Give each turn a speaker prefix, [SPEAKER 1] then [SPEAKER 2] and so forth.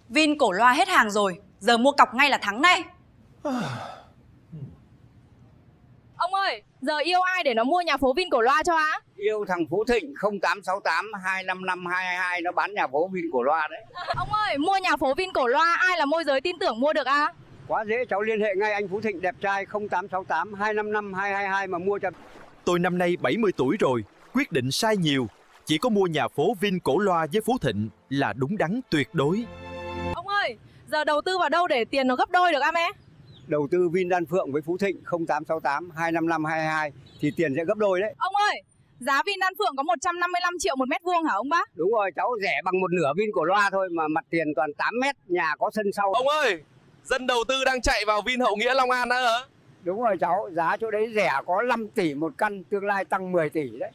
[SPEAKER 1] Vin Cổ Loa hết hàng rồi, giờ mua cọc ngay là thắng này.
[SPEAKER 2] Ông ơi, giờ yêu ai để nó mua nhà phố Vin Cổ Loa cho á?
[SPEAKER 3] Yêu thằng Phú Thịnh 0868 255 222 nó bán nhà phố Vin Cổ Loa đấy.
[SPEAKER 2] Ông ơi, mua nhà phố Vin Cổ Loa ai là môi giới tin tưởng mua được á?
[SPEAKER 3] Quá dễ, cháu liên hệ ngay anh Phú Thịnh đẹp trai 0868 255 222 mà mua cho.
[SPEAKER 4] Tôi năm nay 70 tuổi rồi, quyết định sai nhiều. Chỉ có mua nhà phố Vin Cổ Loa với Phú Thịnh là đúng đắn tuyệt đối.
[SPEAKER 2] Ông ơi, giờ đầu tư vào đâu để tiền nó gấp đôi được á mẹ?
[SPEAKER 3] Đầu tư Vin Đan Phượng với Phú Thịnh 0868 255 222 thì tiền sẽ gấp đôi đấy.
[SPEAKER 2] Ông ơi, giá Vin Đan Phượng có 155 triệu một mét vuông hả ông bác?
[SPEAKER 3] Đúng rồi, cháu rẻ bằng một nửa Vin Cổ Loa thôi mà mặt tiền toàn 8 mét, nhà có sân sau.
[SPEAKER 5] Ông ơi, dân đầu tư đang chạy vào Vin Hậu Nghĩa Long An đó hả?
[SPEAKER 3] Đúng rồi cháu, giá chỗ đấy rẻ có 5 tỷ một căn, tương lai tăng 10 tỷ đấy.